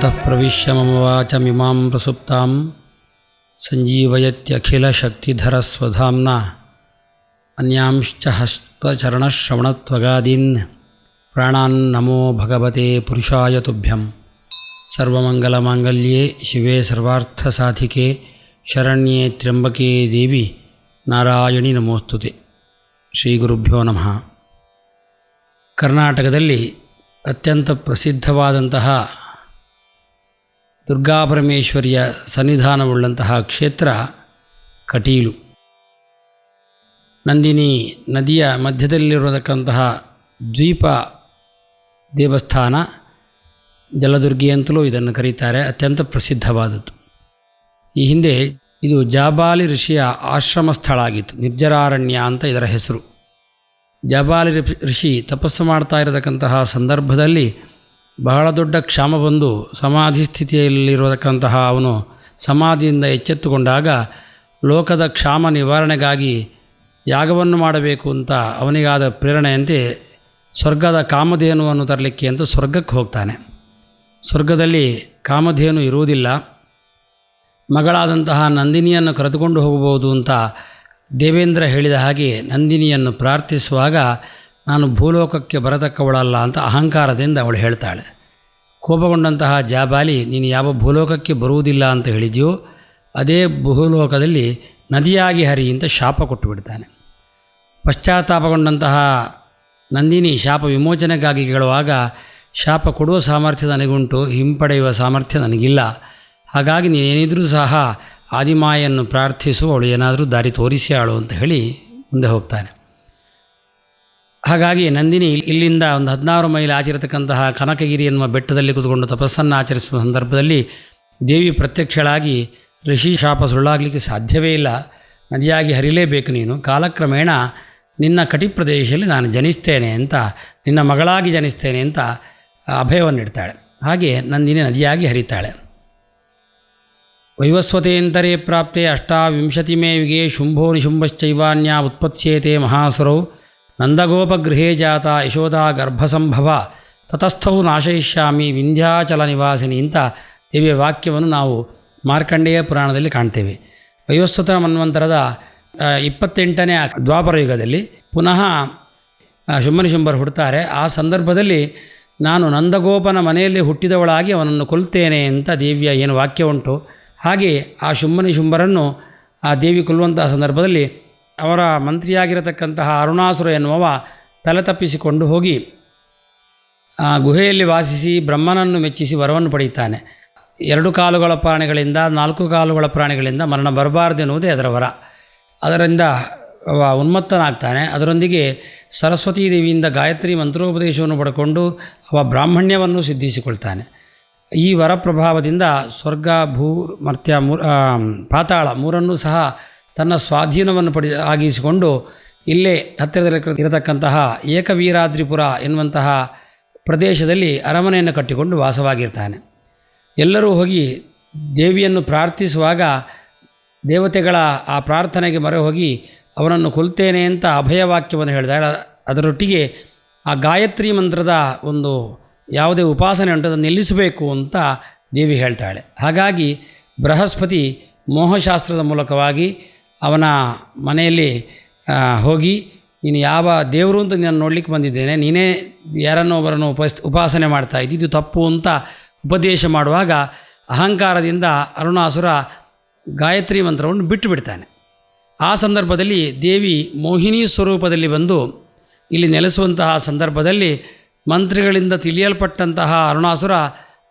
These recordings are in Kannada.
योऽन्तः प्रविश्य मम वाचमिमां प्रसुप्तां सञ्जीवयत्यखिलशक्तिधरस्वधाम्ना अन्यांश्च हस्तचरणश्रवणत्वगादीन् प्राणान् नमो भगवते पुरुषाय तुभ्यं। सर्वमङ्गलमाङ्गल्ये शिवे सर्वार्थसाधिके शरण्ये त्र्यम्बके देवी ನಾರಾಯಣಿ ನಮೋಸ್ತುತೆ. ಶ್ರೀ ಗುರುಭ್ಯೋ ನಮಃ. ಕರ್ನಾಟಕದಲ್ಲಿ ಅತ್ಯಂತ ಪ್ರಸಿದ್ಧವಾದಂತಹ ದುರ್ಗಾಪರಮೇಶ್ವರಿಯ ಸನ್ನಿಧಾನವುಳ್ಳಂತಹ ಕ್ಷೇತ್ರ ಕಟೀಲು. ನಂದಿನಿ ನದಿಯ ಮಧ್ಯದಲ್ಲಿರತಕ್ಕಂತಹ ದ್ವೀಪ ದೇವಸ್ಥಾನ, ಜಲದುರ್ಗಿ ಅಂತಲೂ ಇದನ್ನು ಕರೀತಾರೆ. ಅತ್ಯಂತ ಪ್ರಸಿದ್ಧವಾದದ್ದು. ಈ ಹಿಂದೆ ಇದು ಜಾಬಾಲಿ ಋಷಿಯ ಆಶ್ರಮ ಸ್ಥಳ ಆಗಿತ್ತು. ನಿರ್ಜರಾರಣ್ಯ ಅಂತ ಇದರ ಹೆಸರು. ಜಾಬಾಲಿ ಋಷಿ ತಪಸ್ಸು ಮಾಡ್ತಾ ಇರತಕ್ಕಂತಹ ಸಂದರ್ಭದಲ್ಲಿ ಬಹಳ ದೊಡ್ಡ ಕ್ಷಾಮ ಬಂದು ಸಮಾಧಿ ಸ್ಥಿತಿಯಲ್ಲಿರತಕ್ಕಂತಹ ಅವನು ಸಮಾಧಿಯಿಂದ ಎಚ್ಚೆತ್ತುಕೊಂಡಾಗ ಲೋಕದ ಕ್ಷಾಮ ನಿವಾರಣೆಗಾಗಿ ಯಾಗವನ್ನು ಮಾಡಬೇಕು ಅಂತ ಅವನಿಗಾದ ಪ್ರೇರಣೆಯಂತೆ ಸ್ವರ್ಗದ ಕಾಮಧೇನುವನ್ನು ತರಲಿಕ್ಕೆ ಅಂತ ಸ್ವರ್ಗಕ್ಕೆ ಹೋಗ್ತಾನೆ. ಸ್ವರ್ಗದಲ್ಲಿ ಕಾಮಧೇನು ಇರುವುದಿಲ್ಲ. ಮಗಳಾದಂತಹ ನಂದಿನಿಯನ್ನು ಕರೆದುಕೊಂಡು ಹೋಗಬಹುದು ಅಂತ ದೇವೇಂದ್ರ ಹೇಳಿದ ಹಾಗೆ ನಂದಿನಿಯನ್ನು ಪ್ರಾರ್ಥಿಸುವಾಗ ನಾನು ಭೂಲೋಕಕ್ಕೆ ಬರತಕ್ಕವಳಲ್ಲ ಅಂತ ಅಹಂಕಾರದಿಂದ ಅವಳು ಹೇಳ್ತಾಳೆ. ಕೋಪಗೊಂಡಂತಹ ಜಾಬಾಲಿ, ನೀನು ಯಾವ ಭೂಲೋಕಕ್ಕೆ ಬರುವುದಿಲ್ಲ ಅಂತ ಹೇಳಿದೆಯೋ ಅದೇ ಭೂಲೋಕದಲ್ಲಿ ನದಿಯಾಗಿ ಹರಿ ಅಂತ ಶಾಪ ಕೊಟ್ಟು ಬಿಡ್ತಾನೆ. ಪಶ್ಚಾತ್ತಾಪಗೊಂಡಂತಹ ನಂದಿನಿ ಶಾಪ ವಿಮೋಚನೆಗಾಗಿ ಕೇಳುವಾಗ, ಶಾಪ ಕೊಡುವ ಸಾಮರ್ಥ್ಯ ನನಗುಂಟು, ಹಿಂಪಡೆಯುವ ಸಾಮರ್ಥ್ಯ ನನಗಿಲ್ಲ, ಹಾಗಾಗಿ ನೀನೇನಿದ್ರೂ ಸಹ ಆದಿಮಾಯನ್ನು ಪ್ರಾರ್ಥಿಸು, ಅವಳು ಏನಾದರೂ ದಾರಿ ತೋರಿಸಿಯಾಳು ಅಂತ ಹೇಳಿ ಮುಂದೆ ಹೋಗ್ತಾನೆ. ಹಾಗಾಗಿ ನಂದಿನಿ ಇಲ್ಲಿಂದ ಒಂದು 16 ಮೈಲಿ ಆಚರಿರತಕ್ಕಂತಹ ಕನಕಗಿರಿ ಎನ್ನುವ ಬೆಟ್ಟದಲ್ಲಿ ಕೂತ್ಕೊಂಡು ತಪಸ್ಸನ್ನು ಆಚರಿಸುವ ಸಂದರ್ಭದಲ್ಲಿ ದೇವಿ ಪ್ರತ್ಯಕ್ಷಳಾಗಿ, ಋಷಿ ಶಾಪ ಸುಳ್ಳಾಗಲಿಕ್ಕೆ ಸಾಧ್ಯವೇ ಇಲ್ಲ, ನದಿಯಾಗಿ ಹರಿಲೇಬೇಕು ನೀನು, ಕಾಲಕ್ರಮೇಣ ನಿನ್ನ ಕಟಿ ಪ್ರದೇಶದಲ್ಲಿ ನಾನು ಜನಿಸ್ತೇನೆ ಅಂತ, ನಿನ್ನ ಮಗಳಾಗಿ ಜನಿಸ್ತೇನೆ ಅಂತ ಅಭಯವನ್ನಿಡ್ತಾಳೆ. ಹಾಗೆ ನಂದಿನಿ ನದಿಯಾಗಿ ಹರಿತಾಳೆ. ವೈವಸ್ವತೇಂತರೇ ಪ್ರಾಪ್ತೆ 28ಮೇ ಯುಗೆ ಶುಂಭೋ ನಿಶುಂಭಶ್ಚೈವಾನ್ಯ ಉತ್ಪತ್ಸ್ಯೇತೆ ಮಹಾಸುರೌ ನಂದಗೋಪಗೃಹೇ ಜಾತ ಯಶೋದಾ ಗರ್ಭಸಂಭವ ತತಸ್ಥೌ ನಾಶಯಿಷ್ಯಾಮಿ ವಿಂಧ್ಯಾಚಲ ನಿವಾಸಿನಿ ಅಂತ ದೇವಿಯ ವಾಕ್ಯವನ್ನು ನಾವು ಮಾರ್ಕಂಡೇಯ ಪುರಾಣದಲ್ಲಿ ಕಾಣ್ತೇವೆ. ವೈವಸ್ವತ ಮನ್ವಂತರದ 28ನೇ ದ್ವಾಪರ ಯುಗದಲ್ಲಿ ಪುನಃ ಶುಂಭನಿಶುಂಭರು ಹುಡ್ತಾರೆ. ಆ ಸಂದರ್ಭದಲ್ಲಿ ನಾನು ನಂದಗೋಪನ ಮನೆಯಲ್ಲಿ ಹುಟ್ಟಿದವಳಾಗಿ ಅವನನ್ನು ಕೊಲ್ತೇನೆ ಅಂತ ದೇವಿಯ ಏನು ವಾಕ್ಯ ಉಂಟು, ಹಾಗೆ ಆ ಶುಂಭನಿಶುಂಭರನ್ನು ಆ ದೇವಿ ಕೊಲ್ಲುವಂತಹ ಸಂದರ್ಭದಲ್ಲಿ ಅವರ ಮಂತ್ರಿಯಾಗಿರತಕ್ಕಂತಹ ಅರುಣಾಸುರ ಎನ್ನುವವ ತಲೆ ತಪ್ಪಿಸಿಕೊಂಡು ಹೋಗಿ ಆ ಗುಹೆಯಲ್ಲಿ ವಾಸಿಸಿ ಬ್ರಹ್ಮನನ್ನು ಮೆಚ್ಚಿಸಿ ವರವನ್ನು ಪಡೆಯುತ್ತಾನೆ. 2 ಕಾಲುಗಳ ಪ್ರಾಣಿಗಳಿಂದ 4 ಕಾಲುಗಳ ಪ್ರಾಣಿಗಳಿಂದ ಮರಣ ಬರಬಾರದೆನ್ನುವುದೇ ಅದರ ವರ. ಅದರಿಂದ ಅವ ಉನ್ಮತ್ತನಾಗ್ತಾನೆ. ಅದರೊಂದಿಗೆ ಸರಸ್ವತೀ ದೇವಿಯಿಂದ ಗಾಯತ್ರಿ ಮಂತ್ರೋಪದೇಶವನ್ನು ಪಡ್ಕೊಂಡು ಅವ ಬ್ರಾಹ್ಮಣ್ಯವನ್ನು ಸಿದ್ಧಿಸಿಕೊಳ್ತಾನೆ. ಈ ವರ ಪ್ರಭಾವದಿಂದ ಸ್ವರ್ಗ, ಭೂ, ಮರ್ತ್ಯ, ಪಾತಾಳ ಮೂರನ್ನೂ ಸಹ ತನ್ನ ಸ್ವಾಧೀನವನ್ನು ಆಗಿಸಿಕೊಂಡು ಇಲ್ಲೇ ಹತ್ತಿರದಲ್ಲಿ ಇರತಕ್ಕಂತಹ ಏಕವೀರಾದ್ರಿಪುರ ಎನ್ನುವಂತಹ ಪ್ರದೇಶದಲ್ಲಿ ಅರಮನೆಯನ್ನು ಕಟ್ಟಿಕೊಂಡು ವಾಸವಾಗಿರ್ತಾನೆ. ಎಲ್ಲರೂ ಹೋಗಿ ದೇವಿಯನ್ನು ಪ್ರಾರ್ಥಿಸುವಾಗ ದೇವತೆಗಳ ಆ ಪ್ರಾರ್ಥನೆಗೆ ಮೊರೆ ಹೋಗಿ ಅವನನ್ನು ಕೊಲ್ತೇನೆ ಅಂತ ಅಭಯವಾಕ್ಯವನ್ನು ಹೇಳಿದಾಗ ಅದರೊಟ್ಟಿಗೆ ಆ ಗಾಯತ್ರಿ ಮಂತ್ರದ ಒಂದು ಯಾವುದೇ ಉಪಾಸನೆ ಉಂಟು ಅದನ್ನು ನಿಲ್ಲಿಸಬೇಕು ಅಂತ ದೇವಿ ಹೇಳ್ತಾಳೆ. ಹಾಗಾಗಿ ಬೃಹಸ್ಪತಿ ಮೋಹಶಾಸ್ತ್ರದ ಮೂಲಕವಾಗಿ ಅವನ ಮನೆಯಲ್ಲಿ ಹೋಗಿ, ನೀನು ಯಾವ ದೇವರು ಅಂತ ನಾನು ನೋಡಲಿಕ್ಕೆ ಬಂದಿದ್ದೇನೆ, ನೀನೇ ಯಾರನ್ನೋ ಒಬ್ಬರನ್ನು ಉಪಾಸನೆ ಮಾಡ್ತಾ ಇದ್ದು, ಇದು ತಪ್ಪು ಅಂತ ಉಪದೇಶ ಮಾಡುವಾಗ ಅಹಂಕಾರದಿಂದ ಅರುಣಾಸುರ ಗಾಯತ್ರಿ ಮಂತ್ರವನ್ನು ಬಿಟ್ಟು ಬಿಡ್ತಾನೆ. ಆ ಸಂದರ್ಭದಲ್ಲಿ ದೇವಿ ಮೋಹಿನಿ ಸ್ವರೂಪದಲ್ಲಿ ಬಂದು ಇಲ್ಲಿ ನೆಲೆಸುವಂತಹ ಸಂದರ್ಭದಲ್ಲಿ ಮಂತ್ರಿಗಳಿಂದ ತಿಳಿಯಲ್ಪಟ್ಟಂತಹ ಅರುಣಾಸುರ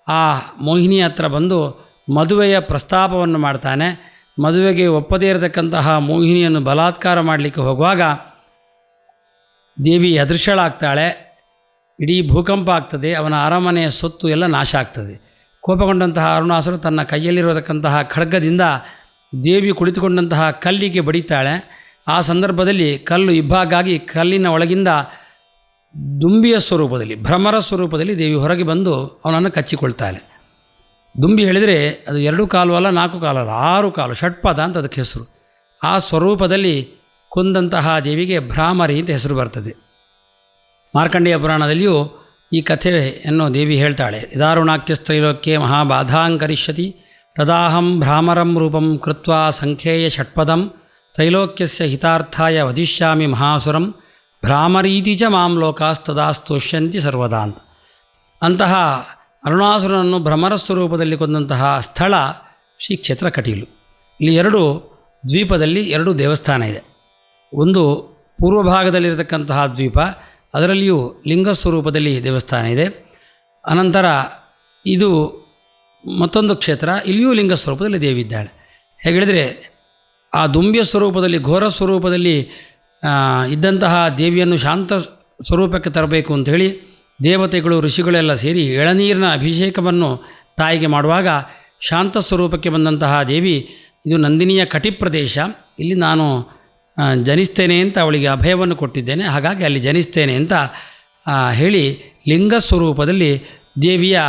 ಆ ಮೋಹಿನಿ ಹತ್ರ ಬಂದು ಮದುವೆಯ ಪ್ರಸ್ತಾಪವನ್ನು ಮಾಡ್ತಾನೆ. ಮದುವೆಗೆ ಒಪ್ಪದೇ ಇರತಕ್ಕಂತಹ ಮೋಹಿನಿಯನ್ನು ಬಲಾತ್ಕಾರ ಮಾಡಲಿಕ್ಕೆ ಹೋಗುವಾಗ ದೇವಿ ಅದೃಶ್ಯಳಾಗ್ತಾಳೆ. ಇಡೀ ಭೂಕಂಪ ಆಗ್ತದೆ. ಅವನ ಅರಮನೆಯ ಸೊತ್ತು ಎಲ್ಲ ನಾಶ ಆಗ್ತದೆ. ಕೋಪಗೊಂಡಂತಹ ಅರುಣಾಸುರ ತನ್ನ ಕೈಯಲ್ಲಿರತಕ್ಕಂತಹ ಖಡ್ಗದಿಂದ ದೇವಿ ಕುಳಿತುಕೊಂಡಂತಹ ಕಲ್ಲಿಗೆ ಬಡಿತಾಳೆ. ಆ ಸಂದರ್ಭದಲ್ಲಿ ಕಲ್ಲು ಇಬ್ಬಾಗಾಗಿ ಕಲ್ಲಿನ ಒಳಗಿಂದ ದುಂಬಿಯ ಸ್ವರೂಪದಲ್ಲಿ, ಭ್ರಮರ ಸ್ವರೂಪದಲ್ಲಿ ದೇವಿ ಹೊರಗೆ ಬಂದು ಅವನನ್ನು ಕಚ್ಚಿಕೊಳ್ತಾಳೆ. ದುಂಬಿ ಹೇಳಿದರೆ ಅದು 2 ಕಾಲು ಅಲ್ಲ, 4 ಕಾಲು ಅಲ್ಲ, 6 ಕಾಲು, ಷಟ್ಪದ ಅಂತ ಅದಕ್ಕೆ ಹೆಸರು. ಆ ಸ್ವರೂಪದಲ್ಲಿ ಕೊಂದಂತಹ ದೇವಿಗೆ ಭ್ರಾಮರಿ ಅಂತ ಹೆಸರು ಬರ್ತದೆ. ಮಾರ್ಕಂಡೇಯ ಪುರಾಣದಲ್ಲಿಯೂ ಈ ಕಥೆಯನ್ನು ದೇವಿ ಹೇಳ್ತಾಳೆ. ಯದಾರುಣಾಖ್ಯಸ್ತ್ರೈಲೋಕ್ಯೆ ಮಹಾಬಾಧಾಂಕರಿಷ್ಯತಿ ತದಾಹಂ ಭ್ರಾಮರಂ ರೂಪಂ ಕೃತ್ವಾ ಸಂಖ್ಯೇಯ ಷಟ್ಪದಂ ತ್ರೈಲೋಕ್ಯಸ್ಯ ಹಿತಾರ್ಥಾಯ ವದಿಷ್ಯಾಮಿ ಮಹಾಸುರಂ ಭ್ರಾಮರೀತಿ ಚ ಮಾಂ ಲೋಕಾಸ್ತದಾ ಸ್ತೋಷ್ಯಂತಿ ಸರ್ವದಾ ಅಂತ. ಅಂತಹ ಅರುಣಾಸುರನನ್ನು ಭ್ರಮರ ಸ್ವರೂಪದಲ್ಲಿ ಕೊಂದಂತಹ ಸ್ಥಳ ಶ್ರೀ ಕ್ಷೇತ್ರ ಕಟೀಲು. ಇಲ್ಲಿ 2 ದ್ವೀಪದಲ್ಲಿ 2 ದೇವಸ್ಥಾನ ಇದೆ. ಒಂದು ಪೂರ್ವ ಭಾಗದಲ್ಲಿರತಕ್ಕಂತಹ ದ್ವೀಪ, ಅದರಲ್ಲಿಯೂ ಲಿಂಗ ಸ್ವರೂಪದಲ್ಲಿ ದೇವಸ್ಥಾನ ಇದೆ. ಅನಂತರ ಇದು ಮತ್ತೊಂದು ಕ್ಷೇತ್ರ, ಇಲ್ಲಿಯೂ ಲಿಂಗ ಸ್ವರೂಪದಲ್ಲಿ ದೇವಿ ಇದ್ದಾಳೆ. ಹೇಗೆಳಿದರೆ ಆ ದುಂಬಿಯ ಸ್ವರೂಪದಲ್ಲಿ ಘೋರ ಸ್ವರೂಪದಲ್ಲಿ ಇದ್ದಂತಹ ದೇವಿಯನ್ನು ಶಾಂತ ಸ್ವರೂಪಕ್ಕೆ ತರಬೇಕು ಅಂಥೇಳಿ ದೇವತೆಗಳು ಋಷಿಗಳೆಲ್ಲ ಸೇರಿ ಎಳನೀರಿನ ಅಭಿಷೇಕವನ್ನು ತಾಯಿಗೆ ಮಾಡುವಾಗ ಶಾಂತ ಸ್ವರೂಪಕ್ಕೆ ಬಂದಂತಹ ದೇವಿ ಇದು ನಂದಿನಿಯ ಕಟಿ ಪ್ರದೇಶ, ಇಲ್ಲಿ ನಾನು ಜನಿಸ್ತೇನೆ ಅಂತ ಅವಳಿಗೆ ಅಭಯವನ್ನು ಕೊಟ್ಟಿದ್ದೇನೆ, ಹಾಗಾಗಿ ಅಲ್ಲಿ ಜನಿಸ್ತೇನೆ ಅಂತ ಹೇಳಿ ಲಿಂಗ ಸ್ವರೂಪದಲ್ಲಿ ದೇವಿಯ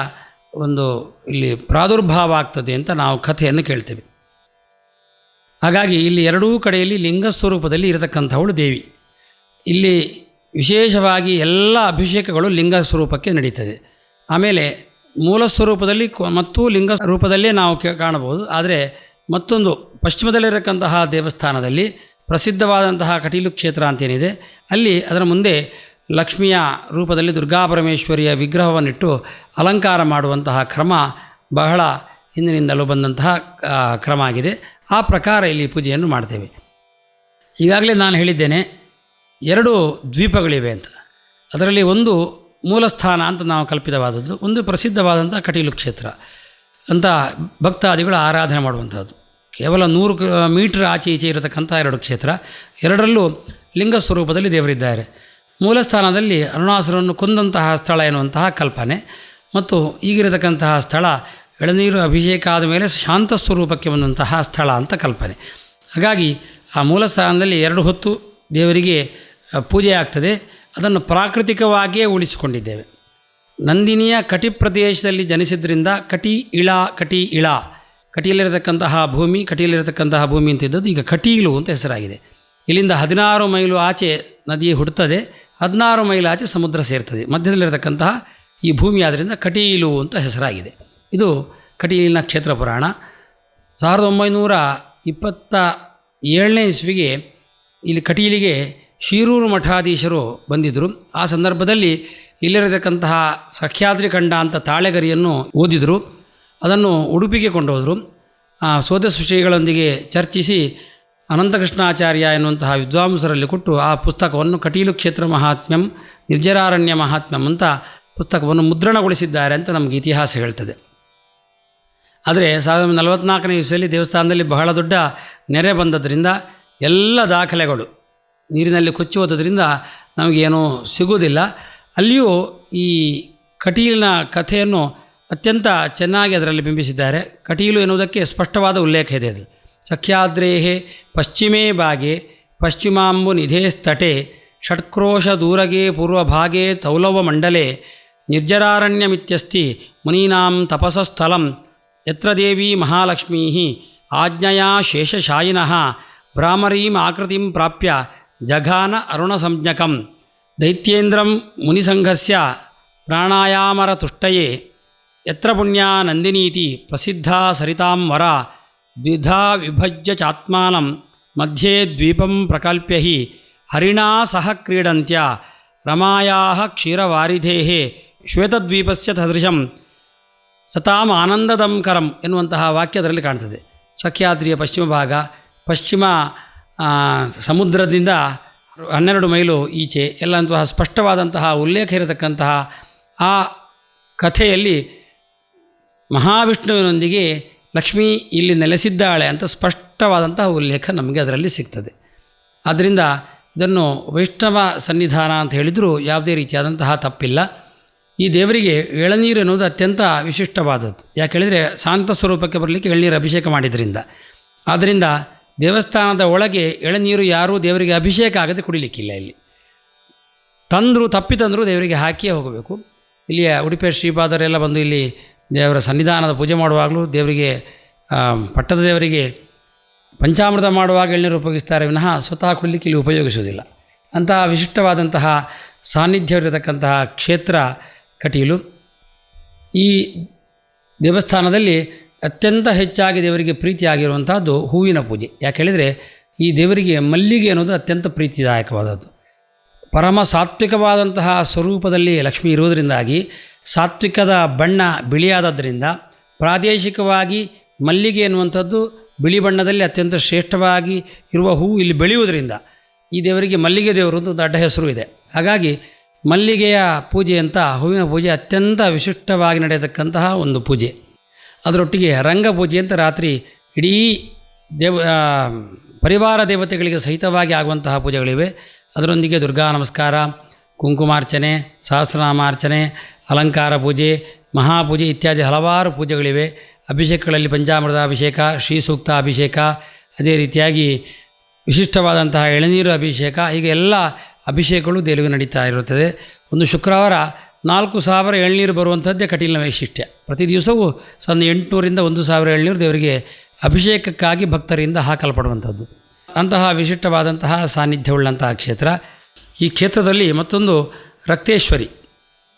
ಒಂದು ಇಲ್ಲಿ ಪ್ರಾದುರ್ಭಾವ ಆಗ್ತದೆ ಅಂತ ನಾವು ಕಥೆಯನ್ನು ಕೇಳ್ತೇವೆ. ಹಾಗಾಗಿ ಇಲ್ಲಿ 2 ಕಡೆಯಲ್ಲಿ ಲಿಂಗ ಸ್ವರೂಪದಲ್ಲಿ ಇರತಕ್ಕಂಥವಳು ದೇವಿ. ಇಲ್ಲಿ ವಿಶೇಷವಾಗಿ ಎಲ್ಲ ಅಭಿಷೇಕಗಳು ಲಿಂಗ ಸ್ವರೂಪಕ್ಕೆ ನಡೀತದೆ. ಆಮೇಲೆ ಮೂಲ ಸ್ವರೂಪದಲ್ಲಿ ಮತ್ತು ಲಿಂಗ ರೂಪದಲ್ಲೇ ನಾವು ಕಾಣಬಹುದು. ಆದರೆ ಮತ್ತೊಂದು ಪಶ್ಚಿಮದಲ್ಲಿರತಕ್ಕಂತಹ ದೇವಸ್ಥಾನದಲ್ಲಿ ಪ್ರಸಿದ್ಧವಾದಂತಹ ಕಟೀಲು ಕ್ಷೇತ್ರ ಅಂತೇನಿದೆ, ಅಲ್ಲಿ ಅದರ ಮುಂದೆ ಲಕ್ಷ್ಮಿಯ ರೂಪದಲ್ಲಿ ದುರ್ಗಾಪರಮೇಶ್ವರಿಯ ವಿಗ್ರಹವನ್ನಿಟ್ಟು ಅಲಂಕಾರ ಮಾಡುವಂತಹ ಕ್ರಮ ಬಹಳ ಹಿಂದಿನಿಂದಲೂ ಬಂದಂತಹ ಕ್ರಮ ಆಗಿದೆ. ಆ ಪ್ರಕಾರ ಇಲ್ಲಿ ಪೂಜೆಯನ್ನು ಮಾಡ್ತೇವೆ. ಈಗಾಗಲೇ ನಾನು ಹೇಳಿದ್ದೇನೆ 2 ದ್ವೀಪಗಳಿವೆ ಅಂತ. ಅದರಲ್ಲಿ ಒಂದು ಮೂಲಸ್ಥಾನ ಅಂತ ನಾವು ಕಲ್ಪಿತವಾದದ್ದು, ಒಂದು ಪ್ರಸಿದ್ಧವಾದಂಥ ಕಟೀಲು ಕ್ಷೇತ್ರ ಅಂತ ಭಕ್ತಾದಿಗಳು ಆರಾಧನೆ ಮಾಡುವಂಥದ್ದು. ಕೇವಲ 100 ಮೀಟರ್ ಆಚೆ ಈಚೆ ಇರತಕ್ಕಂಥ 2 ಕ್ಷೇತ್ರ, 2ರಲ್ಲೂ ಲಿಂಗ ಸ್ವರೂಪದಲ್ಲಿ ದೇವರಿದ್ದಾರೆ. ಮೂಲಸ್ಥಾನದಲ್ಲಿ ಅರುಣಾಸುರನ್ನು ಕೊಂದಂತಹ ಸ್ಥಳ ಎನ್ನುವಂತಹ ಕಲ್ಪನೆ, ಮತ್ತು ಈಗಿರತಕ್ಕಂತಹ ಸ್ಥಳ ಎಳನೀರು ಅಭಿಷೇಕ ಆದ ಮೇಲೆ ಶಾಂತ ಸ್ವರೂಪಕ್ಕೆ ಬಂದಂತಹ ಸ್ಥಳ ಅಂತ ಕಲ್ಪನೆ. ಹಾಗಾಗಿ ಆ ಮೂಲಸ್ಥಾನದಲ್ಲಿ 2 ಹೊತ್ತು ದೇವರಿಗೆ ಪೂಜೆ ಆಗ್ತದೆ. ಅದನ್ನು ಪ್ರಾಕೃತಿಕವಾಗಿಯೇ ಉಳಿಸಿಕೊಂಡಿದ್ದೇವೆ. ನಂದಿನಿಯ ಕಟಿ ಪ್ರದೇಶದಲ್ಲಿ ಜನಿಸಿದ್ರಿಂದ ಕಟಿ ಇಳ ಕಟಿಯಲ್ಲಿರತಕ್ಕಂತಹ ಭೂಮಿ ಅಂತಿದ್ದದ್ದು ಈಗ ಕಟೀಲು ಅಂತ ಹೆಸರಾಗಿದೆ. ಇಲ್ಲಿಂದ 16 ಮೈಲು ಆಚೆ ನದಿ ಹುಡುತ್ತದೆ, 16 ಮೈಲು ಆಚೆ ಸಮುದ್ರ ಸೇರ್ತದೆ. ಮಧ್ಯದಲ್ಲಿರತಕ್ಕಂತಹ ಈ ಭೂಮಿ ಆದ್ದರಿಂದ ಕಟೀಲು ಅಂತ ಹೆಸರಾಗಿದೆ. ಇದು ಕಟೀಲಿನ ಕ್ಷೇತ್ರ ಪುರಾಣ. 1927ನೇ ಇಸ್ವಿಗೆ ಇಲ್ಲಿ ಕಟೀಲಿಗೆ ಶಿರೂರು ಮಠಾಧೀಶರು ಬಂದಿದ್ದರು. ಆ ಸಂದರ್ಭದಲ್ಲಿ ಇಲ್ಲಿರತಕ್ಕಂತಹ ಸಖ್ಯಾದ್ರಿ ಕಂಡ ಅಂತ ತಾಳೆಗರಿಯನ್ನು ಓದಿದರು. ಅದನ್ನು ಉಡುಪಿಗೆ ಕೊಂಡೋದರು. ಸೋದರ ಶ್ರೀಗಳೊಂದಿಗೆ ಚರ್ಚಿಸಿ ಅನಂತಕೃಷ್ಣಾಚಾರ್ಯ ಎನ್ನುವಂತಹ ವಿದ್ವಾಂಸರಲ್ಲಿ ಕೊಟ್ಟು ಆ ಪುಸ್ತಕವನ್ನು ಕಟೀಲು ಕ್ಷೇತ್ರ ಮಹಾತ್ಮ್ಯಂ ನಿರ್ಜರಾರಣ್ಯ ಮಹಾತ್ಮ್ಯಂ ಅಂತ ಪುಸ್ತಕವನ್ನು ಮುದ್ರಣಗೊಳಿಸಿದ್ದಾರೆ ಅಂತ ನಮಗೆ ಇತಿಹಾಸ ಹೇಳ್ತದೆ. ಆದರೆ 1944ನೇ ಇಸ್ವಿಯಲ್ಲಿ ದೇವಸ್ಥಾನದಲ್ಲಿ ಬಹಳ ದೊಡ್ಡ ನೆರೆ ಬಂದದ್ದರಿಂದ ಎಲ್ಲ ದಾಖಲೆಗಳು ನೀರಿನಲ್ಲಿ ಕೊಚ್ಚಿ ಹೋದ್ರಿಂದ ನಮಗೇನೂ ಸಿಗುವುದಿಲ್ಲ. ಅಲ್ಲಿಯೂ ಈ ಕಟೀಲಿನ ಕಥೆಯನ್ನು ಅತ್ಯಂತ ಚೆನ್ನಾಗಿ ಅದರಲ್ಲಿ ಬಿಂಬಿಸಿದ್ದಾರೆ. ಕಟೀಲು ಎನ್ನುವುದಕ್ಕೆ ಸ್ಪಷ್ಟವಾದ ಉಲ್ಲೇಖ ಇದೆ. ಅದು ಸಖ್ಯಾದ್ರೇಹೇ ಪಶ್ಚಿಮೇ ಭಾಗೆ ಪಶ್ಚಿಮಾಂಬು ನಿಧೇಸ್ತಟೆ ಷಟ್ಕ್ರೋಶ ದೂರಗೆ ಪೂರ್ವಭಾಗೆ ತೌಲವ ಮಂಡಲೆ ನಿರ್ಜರಾರಣ್ಯಮಿತ್ಯಸ್ತಿ ಮುನೀನಾಂ ತಪಸಸ್ಥಲಂ ಯತ್ರ ದೇವಿ ಮಹಾಲಕ್ಷ್ಮೀ ಆಜ್ಞಯಾ ಶೇಷಶಾಯಿನಃ ಭ್ರಾಮರೀಂ ಆಕೃತಿಂ ಪ್ರಾಪ್ಯ ಜಘಾನ ಅರುಣಸಂಜ್ಞಕಂ ದೈತ್ಯೇಂದ್ರಂ ಮುನಿಸಂಘಸ್ಯ ಪ್ರಾಣಾಯಾಮರ ತುಷ್ಟಯೇ ಯತ್ರ ಪುಣ್ಯಾ ನಂದಿನೀತಿ ಪ್ರಸಿದ್ಧಾ ಸರಿತಾಂ ವರ ದ್ವಿಧಾ ವಿಭಜ್ಯ ಚಾತ್ಮಾನಂ ಮಧ್ಯೆ ದ್ವೀಪಂ ಪ್ರಕಲ್ಪ್ಯ ಹಿ ಹರಿಣಾ ಸಹ ಕ್ರೀಡಂತ್ಯ ರಮಾಯಾಹ ಕ್ಷೀರವಾರಿಧೇಃ ಶ್ವೇತದ್ವೀಪಸ್ಯ ಸದೃಶಂ ಸತಾಂ ಆನಂದದಂಕರಂ ಎನ್ನುವಂತಹ ವಾಕ್ಯ ಅದರಲ್ಲಿ ಕಾಣ್ತದೆ. ಸಖ್ಯಾದ್ರಿಯ ಪಶ್ಚಿಮ ಭಾಗ, ಪಶ್ಚಿಮ ಸಮುದ್ರದಿಂದ 12 ಮೈಲು ಈಚೆ ಎಲ್ಲಂತಹ ಸ್ಪಷ್ಟವಾದಂತಹ ಉಲ್ಲೇಖ ಇರತಕ್ಕಂತಹ ಆ ಕಥೆಯಲ್ಲಿ ಮಹಾವಿಷ್ಣುವಿನೊಂದಿಗೆ ಲಕ್ಷ್ಮೀ ಇಲ್ಲಿ ನೆಲೆಸಿದ್ದಾಳೆ ಅಂತ ಸ್ಪಷ್ಟವಾದಂತಹ ಉಲ್ಲೇಖ ನಮಗೆ ಅದರಲ್ಲಿ ಸಿಗ್ತದೆ. ಆದ್ದರಿಂದ ಇದನ್ನು ವೈಷ್ಣವ ಸನ್ನಿಧಾನ ಅಂತ ಹೇಳಿದರೂ ಯಾವುದೇ ರೀತಿಯಾದಂತಹ ತಪ್ಪಿಲ್ಲ. ಈ ದೇವರಿಗೆ ಎಳನೀರು ಎನ್ನುವುದು ಅತ್ಯಂತ ವಿಶಿಷ್ಟವಾದದ್ದು. ಯಾಕೆ ಹೇಳಿದರೆ ಶಾಂತ ಸ್ವರೂಪಕ್ಕೆ ಬರಲಿಕ್ಕೆ ಎಳನೀರು ಅಭಿಷೇಕ ಮಾಡಿದ್ದರಿಂದ. ಆದ್ದರಿಂದ ದೇವಸ್ಥಾನದ ಒಳಗೆ ಎಳನೀರು ಯಾರೂ ದೇವರಿಗೆ ಅಭಿಷೇಕ ಆಗದೆ ಕುಡಿಲಿಕ್ಕಿಲ್ಲ. ಇಲ್ಲಿ ತಪ್ಪಿತಂದರೂ ದೇವರಿಗೆ ಹಾಕಿಯೇ ಹೋಗಬೇಕು. ಇಲ್ಲಿಯ ಉಡುಪಿಯ ಶ್ರೀಪಾದರೆಲ್ಲ ಬಂದು ಇಲ್ಲಿ ದೇವರ ಸನ್ನಿಧಾನದ ಪೂಜೆ ಮಾಡುವಾಗಲೂ ದೇವರಿಗೆ ಪಟ್ಟದ ದೇವರಿಗೆ ಪಂಚಾಮೃತ ಮಾಡುವಾಗ ಎಳನೀರು ಉಪಯೋಗಿಸ್ತಾರೆ ವಿನಃ ಸ್ವತಃ ಕುಡಿಲಿಕ್ಕೆ ಇಲ್ಲಿ ಉಪಯೋಗಿಸುವುದಿಲ್ಲ. ಅಂತಹ ವಿಶಿಷ್ಟವಾದಂತಹ ಸಾನ್ನಿಧ್ಯವಿರತಕ್ಕಂತಹ ಕ್ಷೇತ್ರ ಕಟೀಲು. ಈ ದೇವಸ್ಥಾನದಲ್ಲಿ ಅತ್ಯಂತ ಹೆಚ್ಚಾಗಿ ದೇವರಿಗೆ ಪ್ರೀತಿಯಾಗಿರುವಂಥದ್ದು ಹೂವಿನ ಪೂಜೆ. ಯಾಕೆ ಹೇಳಿದರೆ ಈ ದೇವರಿಗೆ ಮಲ್ಲಿಗೆ ಅನ್ನೋದು ಅತ್ಯಂತ ಪ್ರೀತಿದಾಯಕವಾದದ್ದು. ಪರಮ ಸಾತ್ವಿಕವಾದಂತಹ ಸ್ವರೂಪದಲ್ಲಿ ಲಕ್ಷ್ಮಿ ಇರುವುದರಿಂದಾಗಿ ಸಾತ್ವಿಕದ ಬಣ್ಣ ಬಿಳಿಯಾದದ್ದರಿಂದ ಪ್ರಾದೇಶಿಕವಾಗಿ ಮಲ್ಲಿಗೆ ಎನ್ನುವಂಥದ್ದು ಬಿಳಿ ಬಣ್ಣದಲ್ಲಿ ಅತ್ಯಂತ ಶ್ರೇಷ್ಠವಾಗಿ ಇರುವ ಹೂವು ಇಲ್ಲಿ ಬೆಳೆಯುವುದರಿಂದ ಈ ದೇವರಿಗೆ ಮಲ್ಲಿಗೆ ದೇವರು ಒಂದು ದೊಡ್ಡ ಹೆಸರು ಇದೆ. ಹಾಗಾಗಿ ಮಲ್ಲಿಗೆಯ ಪೂಜೆ ಅಂತ ಹೂವಿನ ಪೂಜೆ ಅತ್ಯಂತ ವಿಶಿಷ್ಟವಾಗಿ ನಡೆಯತಕ್ಕಂತಹ ಒಂದು ಪೂಜೆ. ಅದರೊಟ್ಟಿಗೆ ರಂಗಪೂಜೆ ಅಂತ ರಾತ್ರಿ ಇಡೀ ಪರಿವಾರ ದೇವತೆಗಳಿಗೆ ಸಹಿತವಾಗಿ ಆಗುವಂತಹ ಪೂಜೆಗಳಿವೆ. ಅದರೊಂದಿಗೆ ದುರ್ಗಾ ನಮಸ್ಕಾರ, ಕುಂಕುಮಾರ್ಚನೆ, ಸಹಸ್ರನಾಮಾರ್ಚನೆ, ಅಲಂಕಾರ ಪೂಜೆ, ಮಹಾಪೂಜೆ ಇತ್ಯಾದಿ ಹಲವಾರು ಪೂಜೆಗಳಿವೆ. ಅಭಿಷೇಕಗಳಲ್ಲಿ ಪಂಚಾಮೃತ ಅಭಿಷೇಕ, ಶ್ರೀ ಸೂಕ್ತ ಅಭಿಷೇಕ, ಅದೇ ರೀತಿಯಾಗಿ ವಿಶಿಷ್ಟವಾದಂತಹ ಎಳನೀರು ಅಭಿಷೇಕ, ಹೀಗೆ ಎಲ್ಲ ಅಭಿಷೇಕಗಳು ದೇವರಿಗೆ ನಡೀತಾ ಇರುತ್ತದೆ. ಒಂದು ಶುಕ್ರವಾರ 4000 ಎಳ್ನೀರು ಬರುವಂಥದ್ದೇ ಕಟೀಲಿನ ವೈಶಿಷ್ಟ್ಯ. ಪ್ರತಿ ದಿವಸವೂ 800ರಿಂದ 1000 ಎಳ್ನೀರು ದೇವರಿಗೆ ಅಭಿಷೇಕಕ್ಕಾಗಿ ಭಕ್ತರಿಂದ ಹಾಕಲ್ಪಡುವಂಥದ್ದು. ಅಂತಹ ವಿಶಿಷ್ಟವಾದಂತಹ ಸಾನ್ನಿಧ್ಯವುಳ್ಳಂತಹ ಕ್ಷೇತ್ರ. ಈ ಕ್ಷೇತ್ರದಲ್ಲಿ ಮತ್ತೊಂದು ರಕ್ತೇಶ್ವರಿ,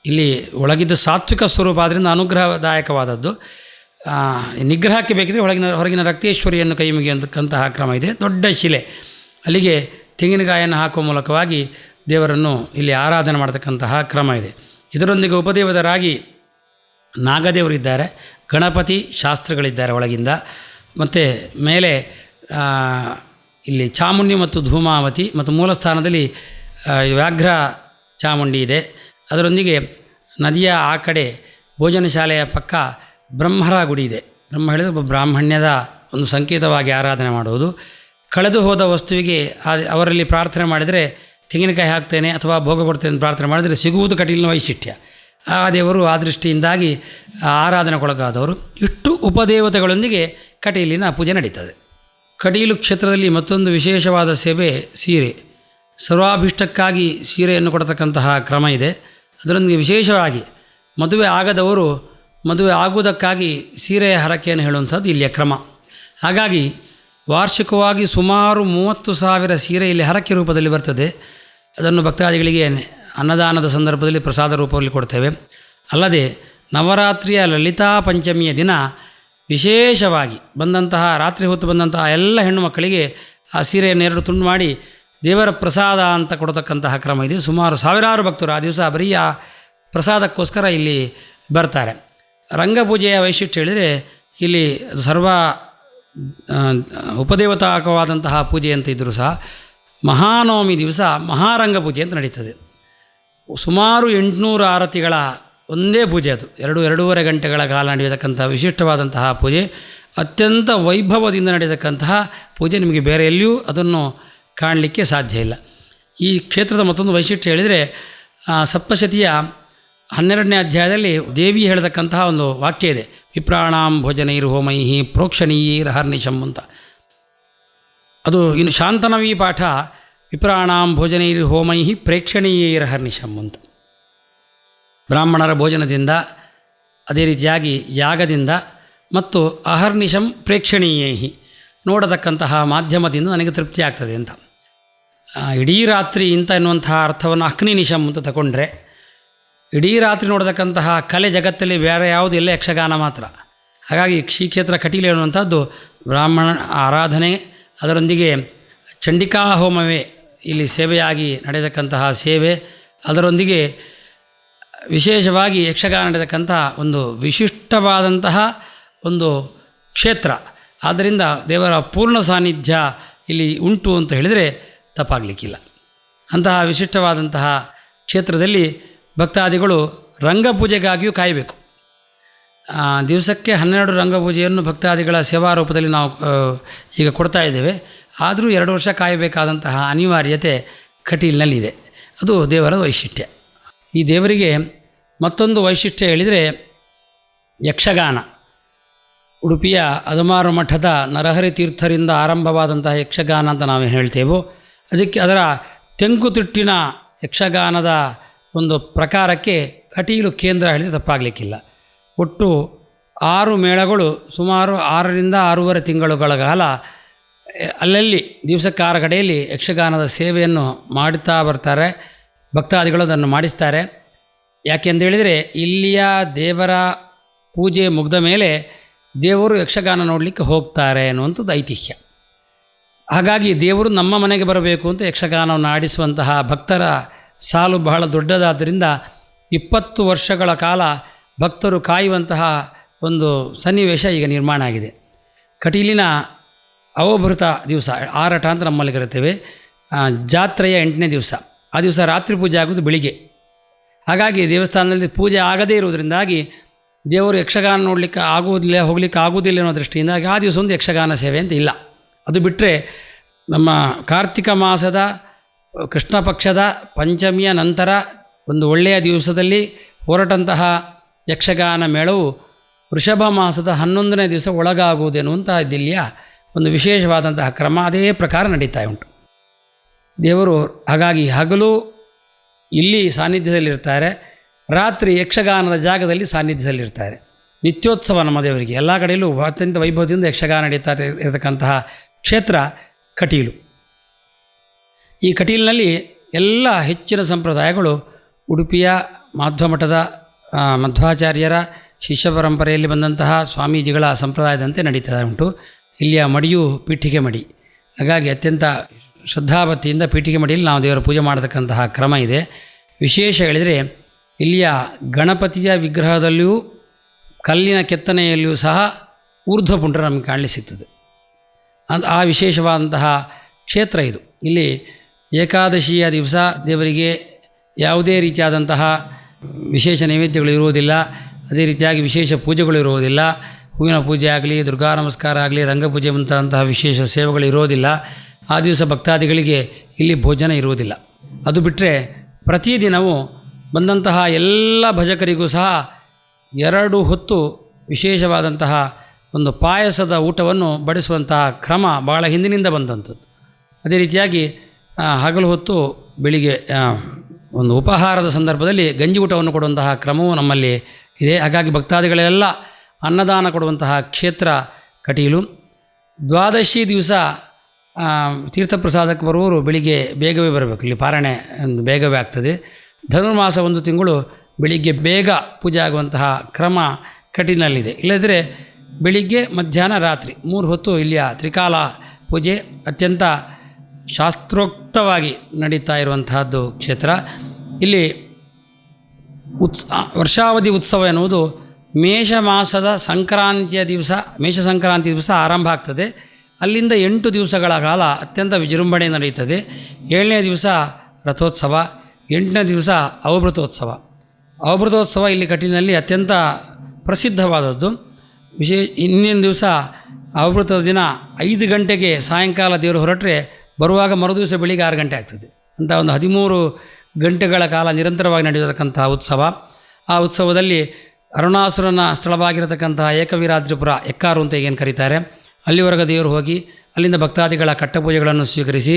ಇಲ್ಲಿ ಒಳಗಿದ್ದ ಸಾತ್ವಿಕ ಸ್ವರೂಪ ಆದ್ದರಿಂದ ಅನುಗ್ರಹದಾಯಕವಾದದ್ದು. ನಿಗ್ರಹಕ್ಕೆ ಬೇಕಿದ್ರೆ ಹೊರಗಿನ ರಕ್ತೇಶ್ವರಿಯನ್ನು ಕೈ ಮುಗಿಯತಕ್ಕಂತಹ ಕ್ರಮ ಇದೆ. ದೊಡ್ಡ ಶಿಲೆ, ಅಲ್ಲಿಗೆ ತೆಂಗಿನಕಾಯಿಯನ್ನು ಹಾಕುವ ಮೂಲಕವಾಗಿ ದೇವರನ್ನು ಇಲ್ಲಿ ಆರಾಧನೆ ಮಾಡತಕ್ಕಂತಹ ಕ್ರಮ ಇದೆ. ಇದರೊಂದಿಗೆ ಉಪದೇವತರಾಗಿ ನಾಗದೇವರಿದ್ದಾರೆ, ಗಣಪತಿ ಶಾಸ್ತ್ರಗಳಿದ್ದಾರೆ ಒಳಗಿಂದ, ಮತ್ತು ಮೇಲೆ ಇಲ್ಲಿ ಚಾಮುಂಡಿ ಮತ್ತು ಧೂಮಾವತಿ ಮತ್ತು ಮೂಲಸ್ಥಾನದಲ್ಲಿ ವ್ಯಾಘ್ರ ಚಾಮುಂಡಿ ಇದೆ. ಅದರೊಂದಿಗೆ ನದಿಯ ಆ ಕಡೆ ಭೋಜನ ಶಾಲೆಯ ಪಕ್ಕ ಬ್ರಹ್ಮರ ಗುಡಿ ಇದೆ. ಬ್ರಹ್ಮ ಹೇಳಿದರೆ ಬ್ರಾಹ್ಮಣ್ಯದ ಒಂದು ಸಂಕೇತವಾಗಿ ಆರಾಧನೆ ಮಾಡುವುದು. ಕಳೆದು ಹೋದ ವಸ್ತುವಿಗೆ ಅವರಲ್ಲಿ ಪ್ರಾರ್ಥನೆ ಮಾಡಿದರೆ ತೆಂಗಿನಕಾಯಿ ಹಾಕ್ತೇನೆ ಅಥವಾ ಭೋಗ ಕೊಡ್ತೇನೆ ಅಂತ ಪ್ರಾರ್ಥನೆ ಮಾಡಿದರೆ ಸಿಗುವುದು ಕಟೀಲಿನ ವೈಶಿಷ್ಟ್ಯ. ಆ ದೇವರು ಆ ದೃಷ್ಟಿಯಿಂದಾಗಿ ಆರಾಧನೆಗೊಳಗಾದವರು. ಇಷ್ಟು ಉಪದೇವತೆಗಳೊಂದಿಗೆ ಕಟೀಲಿನ ಪೂಜೆ ನಡೀತದೆ. ಕಟೀಲು ಕ್ಷೇತ್ರದಲ್ಲಿ ಮತ್ತೊಂದು ವಿಶೇಷವಾದ ಸೇವೆ ಸೀರೆ. ಸರ್ವಾಭೀಷ್ಟಕ್ಕಾಗಿ ಸೀರೆಯನ್ನು ಕೊಡತಕ್ಕಂತಹ ಕ್ರಮ ಇದೆ. ಅದರೊಂದಿಗೆ ವಿಶೇಷವಾಗಿ ಮದುವೆ ಆಗದವರು ಮದುವೆ ಆಗುವುದಕ್ಕಾಗಿ ಸೀರೆಯ ಹರಕೆಯನ್ನು ಹೇಳುವಂಥದ್ದು ಇಲ್ಲಿಯ ಕ್ರಮ. ಹಾಗಾಗಿ ವಾರ್ಷಿಕವಾಗಿ ಸುಮಾರು 30,000 ಸೀರೆ ಇಲ್ಲಿ ಹರಕೆ ರೂಪದಲ್ಲಿ ಬರ್ತದೆ. ಅದನ್ನು ಭಕ್ತಾದಿಗಳಿಗೆ ಅನ್ನದಾನದ ಸಂದರ್ಭದಲ್ಲಿ ಪ್ರಸಾದ ರೂಪದಲ್ಲಿ ಕೊಡ್ತೇವೆ. ಅಲ್ಲದೆ ನವರಾತ್ರಿಯ ಲಲಿತಾ ಪಂಚಮಿಯ ದಿನ ವಿಶೇಷವಾಗಿ ಬಂದಂತಹ ರಾತ್ರಿ ಹೊತ್ತು ಬಂದಂತಹ ಎಲ್ಲ ಹೆಣ್ಣು ಮಕ್ಕಳಿಗೆ ಆ ಸೀರೆಯನ್ನು 2 ತುಂಡು ಮಾಡಿ ದೇವರ ಪ್ರಸಾದ ಅಂತ ಕೊಡತಕ್ಕಂತಹ ಕ್ರಮ ಇದೆ. ಸುಮಾರು ಸಾವಿರಾರು ಭಕ್ತರು ಆ ದಿವಸ ಬರೀ ಆ ಪ್ರಸಾದಕ್ಕೋಸ್ಕರ ಇಲ್ಲಿ ಬರ್ತಾರೆ. ರಂಗಪೂಜೆಯ ವೈಶಿಷ್ಟ್ಯ ಹೇಳಿದರೆ ಇಲ್ಲಿ ಸರ್ವ ಉಪದೇವತಾಕವಾದಂತಹ ಪೂಜೆ ಅಂತ ಇದ್ದರೂ ಸಹ ಮಹಾನವಮಿ ದಿವಸ ಮಹಾರಂಗ ಪೂಜೆ ಅಂತ ನಡೀತದೆ. ಸುಮಾರು 800 ಆರತಿಗಳ ಒಂದೇ ಪೂಜೆ. ಅದು 2-2.5 ಗಂಟೆಗಳ ಕಾಲ ನಡೆಯತಕ್ಕಂತಹ ವಿಶಿಷ್ಟವಾದಂತಹ ಪೂಜೆ, ಅತ್ಯಂತ ವೈಭವದಿಂದ ನಡೆಯತಕ್ಕಂತಹ ಪೂಜೆ. ನಿಮಗೆ ಬೇರೆ ಎಲ್ಲಿಯೂ ಅದನ್ನು ಕಾಣಲಿಕ್ಕೆ ಸಾಧ್ಯ ಇಲ್ಲ. ಈ ಕ್ಷೇತ್ರದ ಮತ್ತೊಂದು ವೈಶಿಷ್ಟ್ಯ ಹೇಳಿದರೆ ಸಪ್ತಶತಿಯ 12ನೇ ಅಧ್ಯಾಯದಲ್ಲಿ ದೇವಿ ಹೇಳತಕ್ಕಂತಹ ಒಂದು ವಾಕ್ಯ ಇದೆ, ವಿಪ್ರಾಣಾಂ ಭೋಜನೈರ್ ಹೋಮೈಹಿ ಪ್ರೋಕ್ಷಣೀಯೈರ್ ಹರ್ನಿಶಂ ಅಂತ. ಅದು ಇನ್ನು ಶಾಂತನವೀ ಪಾಠ, ವಿಪ್ರಾಣಾಂ ಭೋಜನೈರ್ ಹೋಮೈಹಿ ಪ್ರೇಕ್ಷಣೀಯೈರ್ ಹರ್ನಿಶಂ ಅಂತ. ಬ್ರಾಹ್ಮಣರ ಭೋಜನದಿಂದ, ಅದೇ ರೀತಿಯಾಗಿ ಯಾಗದಿಂದ ಮತ್ತು ಅಹರ್ನಿಶಂ ಪ್ರೇಕ್ಷಣೀಯೈಹಿ ನೋಡತಕ್ಕಂತಹ ಮಾಧ್ಯಮದಿಂದ ನನಗೆ ತೃಪ್ತಿ ಆಗ್ತದೆ ಅಂತ. ಇಡೀ ರಾತ್ರಿ ಇಂಥ ಎನ್ನುವಂತಹ ಅರ್ಥವನ್ನು ಅಗ್ನಿನಿಶಂ ಅಂತ ತಗೊಂಡ್ರೆ, ಇಡೀ ರಾತ್ರಿ ನೋಡತಕ್ಕಂತಹ ಕಲೆ ಜಗತ್ತಲ್ಲಿ ಬೇರೆ ಯಾವುದೂ ಇಲ್ಲ, ಯಕ್ಷಗಾನ ಮಾತ್ರ. ಹಾಗಾಗಿ ಶ್ರೀಕ್ಷೇತ್ರ ಕಟೀಲು ಎನ್ನುವಂಥದ್ದು ಬ್ರಾಹ್ಮಣ ಆರಾಧನೆ, ಅದರೊಂದಿಗೆ ಚಂಡಿಕಾ ಹೋಮವೇ ಇಲ್ಲಿ ಸೇವೆಯಾಗಿ ನಡೆಯತಕ್ಕಂತಹ ಸೇವೆ, ಅದರೊಂದಿಗೆ ವಿಶೇಷವಾಗಿ ಯಕ್ಷಗಾನ ನಡೆಯತಕ್ಕಂತಹ ಒಂದು ವಿಶಿಷ್ಟವಾದಂತಹ ಒಂದು ಕ್ಷೇತ್ರ. ಆದ್ದರಿಂದ ದೇವರ ಪೂರ್ಣ ಸಾನ್ನಿಧ್ಯ ಇಲ್ಲಿ ಉಂಟು ಅಂತ ಹೇಳಿದರೆ ತಪ್ಪಾಗಲಿಕ್ಕಿಲ್ಲ. ಅಂತಹ ವಿಶಿಷ್ಟವಾದಂತಹ ಕ್ಷೇತ್ರದಲ್ಲಿ ಭಕ್ತಾದಿಗಳು ರಂಗಪೂಜೆಗಾಗಿಯೂ ಕಾಯಬೇಕು. ದಿವಸಕ್ಕೆ 12 ರಂಗಪೂಜೆಯನ್ನು ಭಕ್ತಾದಿಗಳ ಸೇವಾ ರೂಪದಲ್ಲಿ ನಾವು ಈಗ ಕೊಡ್ತಾ ಇದ್ದೇವೆ. ಆದರೂ 2 ವರ್ಷ ಕಾಯಬೇಕಾದಂತಹ ಅನಿವಾರ್ಯತೆ ಕಟೀಲಿನಲ್ಲಿದೆ. ಅದು ದೇವರ ವೈಶಿಷ್ಟ್ಯ. ಈ ದೇವರಿಗೆ ಮತ್ತೊಂದು ವೈಶಿಷ್ಟ್ಯ ಹೇಳಿದರೆ ಯಕ್ಷಗಾನ. ಉಡುಪಿಯ ಅದಮಾರು ಮಠದ ನರಹರಿ ತೀರ್ಥರಿಂದ ಆರಂಭವಾದಂತಹ ಯಕ್ಷಗಾನ ಅಂತ ನಾವು ಹೇಳ್ತೇವೋ, ಅದರ ತೆಂಕುತಿಟ್ಟಿನ ಯಕ್ಷಗಾನದ ಒಂದು ಪ್ರಕಾರಕ್ಕೆ ಕಟೀಲು ಕೇಂದ್ರ ಹೇಳಿದರೆ ತಪ್ಪಾಗಲಿಕ್ಕಿಲ್ಲ. ಒಟ್ಟು 6 ಮೇಳಗಳು ಸುಮಾರು 6ರಿಂದ 6.5 ತಿಂಗಳುಗಳ ಕಾಲ ಅಲ್ಲಲ್ಲಿ ದಿವಸಕ್ಕೆ 6 ಕಡೆಯಲ್ಲಿ ಯಕ್ಷಗಾನದ ಸೇವೆಯನ್ನು ಮಾಡುತ್ತಾ ಬರ್ತಾರೆ. ಭಕ್ತಾದಿಗಳು ಅದನ್ನು ಮಾಡಿಸ್ತಾರೆ. ಯಾಕೆಂದೇಳಿದರೆ ಇಲ್ಲಿಯ ದೇವರ ಪೂಜೆ ಮುಗಿದ ಮೇಲೆ ದೇವರು ಯಕ್ಷಗಾನ ನೋಡಲಿಕ್ಕೆ ಹೋಗ್ತಾರೆ ಅನ್ನುವಂಥದ್ದು ಐತಿಹ್ಯ. ಹಾಗಾಗಿ ದೇವರು ನಮ್ಮ ಮನೆಗೆ ಬರಬೇಕು ಅಂತ ಯಕ್ಷಗಾನವನ್ನು ಆಡಿಸುವಂತಹ ಭಕ್ತರ ಸಾಲು ಬಹಳ ದೊಡ್ಡದಾದ್ದರಿಂದ 20 ವರ್ಷಗಳ ಕಾಲ ಭಕ್ತರು ಕಾಯುವಂತಹ ಒಂದು ಸನ್ನಿವೇಶ ಈಗ ನಿರ್ಮಾಣ ಆಗಿದೆ. ಕಟೀಲಿನ ಅವಭೃತ ದಿವಸ ಆರಟ ಅಂತ ನಮ್ಮಲ್ಲಿ ಕರಿತೇವೆ, ಜಾತ್ರೆಯ 8ನೇ ದಿವಸ. ಆ ದಿವಸ ರಾತ್ರಿ ಪೂಜೆ ಆಗೋದು ಬೆಳಿಗ್ಗೆ. ಹಾಗಾಗಿ ದೇವಸ್ಥಾನದಲ್ಲಿ ಪೂಜೆ ಆಗದೇ ಇರುವುದರಿಂದಾಗಿ ದೇವರು ಯಕ್ಷಗಾನ ನೋಡಲಿಕ್ಕೆ ಆಗುವುದಿಲ್ಲ, ಹೋಗಲಿಕ್ಕೆ ಆಗುವುದಿಲ್ಲ ಅನ್ನೋ ದೃಷ್ಟಿಯಿಂದಾಗಿ ಆ ದಿವಸ ಒಂದು ಯಕ್ಷಗಾನ ಸೇವೆ ಅಂತ ಇಲ್ಲ. ಅದು ಬಿಟ್ಟರೆ ನಮ್ಮ ಕಾರ್ತಿಕ ಮಾಸದ ಕೃಷ್ಣ ಪಕ್ಷದ ಪಂಚಮಿಯ ನಂತರ ಒಂದು ಒಳ್ಳೆಯ ದಿವಸದಲ್ಲಿ ಹೊರಟಂತಹ ಯಕ್ಷಗಾನ ಮೇಳವು ವೃಷಭ ಮಾಸದ 11ನೇ ದಿವಸ ಒಳಗಾಗುವುದೆನ್ನುವಂತಹ ದಿಲ್ಲಿಯ ಒಂದು ವಿಶೇಷವಾದಂತಹ ಕ್ರಮ ಅದೇ ಪ್ರಕಾರ ನಡೀತಾ ಉಂಟು. ದೇವರು ಹಾಗಾಗಿ ಹಗಲು ಇಲ್ಲಿ ಸಾನ್ನಿಧ್ಯದಲ್ಲಿರ್ತಾರೆ, ರಾತ್ರಿ ಯಕ್ಷಗಾನದ ಜಾಗದಲ್ಲಿ ಸಾನ್ನಿಧ್ಯದಲ್ಲಿರ್ತಾರೆ. ನಿತ್ಯೋತ್ಸವ ನಮ್ಮ ದೇವರಿಗೆ. ಎಲ್ಲ ಕಡೆಯಲ್ಲೂ ಅತ್ಯಂತ ವೈಭವದಿಂದ ಯಕ್ಷಗಾನ ನಡೀತಾ ಇರತಕ್ಕಂತಹ ಕ್ಷೇತ್ರ ಕಟೀಲು. ಈ ಕಟೀಲಿನಲ್ಲಿ ಎಲ್ಲ ಹೆಚ್ಚಿನ ಸಂಪ್ರದಾಯಗಳು ಉಡುಪಿಯ ಮಾಧ್ವಮಠದ ಮಧ್ವಾಚಾರ್ಯರ ಶಿಷ್ಯ ಪರಂಪರೆಯಲ್ಲಿ ಬಂದಂತಹ ಸ್ವಾಮೀಜಿಗಳ ಸಂಪ್ರದಾಯದಂತೆ ನಡೀತಾ ಉಂಟು. ಇಲ್ಲಿಯ ಮಡಿಯು ಪೀಠಿಕೆ ಮಡಿ. ಹಾಗಾಗಿ ಅತ್ಯಂತ ಶ್ರದ್ಧಾಭಕ್ತಿಯಿಂದ ಪೀಠಿಕೆ ಮಡಿಯಲ್ಲಿ ನಾವು ದೇವರ ಪೂಜೆ ಮಾಡತಕ್ಕಂತಹ ಕ್ರಮ ಇದೆ. ವಿಶೇಷ ಹೇಳಿದರೆ ಇಲ್ಲಿಯ ಗಣಪತಿಯ ವಿಗ್ರಹದಲ್ಲಿಯೂ ಕಲ್ಲಿನ ಕೆತ್ತನೆಯಲ್ಲಿಯೂ ಸಹ ಊರ್ಧ್ವಪುಂಡ್ರ ನಮಗೆ ಕಾಣಲಿಕ್ಕೆ ಸಿಗ್ತದೆ. ಆ ವಿಶೇಷವಾದಂತಹ ಕ್ಷೇತ್ರ ಇದು. ಇಲ್ಲಿ ಏಕಾದಶಿಯ ದಿವಸ ದೇವರಿಗೆ ಯಾವುದೇ ರೀತಿಯಾದಂತಹ ವಿಶೇಷ ನೈವೇದ್ಯಗಳು ಇರುವುದಿಲ್ಲ, ಅದೇ ರೀತಿಯಾಗಿ ವಿಶೇಷ ಪೂಜೆಗಳು ಇರುವುದಿಲ್ಲ. ಹೂವಿನ ಪೂಜೆ ಆಗಲಿ, ದುರ್ಗಾ ನಮಸ್ಕಾರ ಆಗಲಿ, ರಂಗಪೂಜೆ ಮುಂತಾದಂತಹ ವಿಶೇಷ ಸೇವೆಗಳು ಇರೋದಿಲ್ಲ. ಆ ದಿವಸ ಭಕ್ತಾದಿಗಳಿಗೆ ಇಲ್ಲಿ ಭೋಜನ ಇರುವುದಿಲ್ಲ. ಅದು ಬಿಟ್ಟರೆ ಪ್ರತಿದಿನವೂ ಬಂದಂತಹ ಎಲ್ಲ ಭಜಕರಿಗೂ ಸಹ 2 ಹೊತ್ತು ವಿಶೇಷವಾದಂತಹ ಒಂದು ಪಾಯಸದ ಊಟವನ್ನು ಬಡಿಸುವಂತಹ ಕ್ರಮ ಭಾಳ ಹಿಂದಿನಿಂದ ಬಂದಂಥದ್ದು. ಅದೇ ರೀತಿಯಾಗಿ ಹಗಲು ಹೊತ್ತು ಬೆಳಿಗ್ಗೆ ಒಂದು ಉಪಹಾರದ ಸಂದರ್ಭದಲ್ಲಿ ಗಂಜಿ ಊಟವನ್ನು ಕೊಡುವಂತಹ ಕ್ರಮವೂ ನಮ್ಮಲ್ಲಿ ಇದೆ. ಹಾಗಾಗಿ ಭಕ್ತಾದಿಗಳೆಲ್ಲ ಅನ್ನದಾನ ಕೊಡುವಂತಹ ಕ್ಷೇತ್ರ ಕಟೀಲು. ದ್ವಾದಶಿ ದಿವಸ ತೀರ್ಥಪ್ರಸಾದಕ್ಕೆ ಬರುವವರು ಬೆಳಿಗ್ಗೆ ಬೇಗವೇ ಬರಬೇಕು. ಇಲ್ಲಿ ಪಾರಣೆ ಬೇಗವೇ ಆಗ್ತದೆ. ಧನುರ್ಮಾಸ 1 ತಿಂಗಳು ಬೆಳಿಗ್ಗೆ ಬೇಗ ಪೂಜೆ ಆಗುವಂತಹ ಕ್ರಮ ಕಟೀಲಿನಲ್ಲಿದೆ. ಇಲ್ಲದಿದ್ದರೆ ಬೆಳಿಗ್ಗೆ ಮಧ್ಯಾಹ್ನ ರಾತ್ರಿ 3 ಹೊತ್ತು ಇಲ್ಲಿಯ ತ್ರಿಕಾಲ ಪೂಜೆ ಅತ್ಯಂತ ಶಾಸ್ತ್ರೋಕ್ತವಾಗಿ ನಡೀತಾ ಇರುವಂತಹದ್ದು ಕ್ಷೇತ್ರ. ಇಲ್ಲಿ ವರ್ಷಾವಧಿ ಉತ್ಸವ ಎನ್ನುವುದು ಮೇಷ ಮಾಸದ ಸಂಕ್ರಾಂತಿಯ ದಿವಸ, ಮೇಷ ಸಂಕ್ರಾಂತಿ ದಿವಸ ಆರಂಭ ಆಗ್ತದೆ. ಅಲ್ಲಿಂದ 8 ದಿವಸಗಳ ಕಾಲ ಅತ್ಯಂತ ವಿಜೃಂಭಣೆ ನಡೆಯುತ್ತದೆ. 7ನೇ ದಿವಸ ರಥೋತ್ಸವ, 8ನೇ ದಿವಸ ಅವಭೃತೋತ್ಸವ. ಅವಭೃತೋತ್ಸವ ಇಲ್ಲಿ ಕಟೀಲಿನಲ್ಲಿ ಅತ್ಯಂತ ಪ್ರಸಿದ್ಧವಾದದ್ದು. ಇನ್ನಿನ ದಿವಸ ಅವಭೃತದ ದಿನ 5 ಗಂಟೆಗೆ ಸಾಯಂಕಾಲ ದೇವರು ಹೊರಟ್ರೆ ಬರುವಾಗ ಮರುದಿವಸ ಬೆಳಿಗ್ಗೆ 6 ಗಂಟೆ ಆಗ್ತದೆ. ಅಂತ ಒಂದು 13 ಗಂಟೆಗಳ ಕಾಲ ನಿರಂತರವಾಗಿ ನಡೆಯತಕ್ಕಂತಹ ಉತ್ಸವ. ಆ ಉತ್ಸವದಲ್ಲಿ ಅರುಣಾಸುರನ ಸ್ಥಳವಾಗಿರತಕ್ಕಂತಹ ಏಕವೀರಾದ್ರಿಪುರ ಎಕ್ಕಾರು ಅಂತ ಏನು ಕರೀತಾರೆ, ಅಲ್ಲಿವರೆಗೆ ದೇವರು ಹೋಗಿ ಅಲ್ಲಿಂದ ಭಕ್ತಾದಿಗಳ ಕಟ್ಟಪೂಜೆಗಳನ್ನು ಸ್ವೀಕರಿಸಿ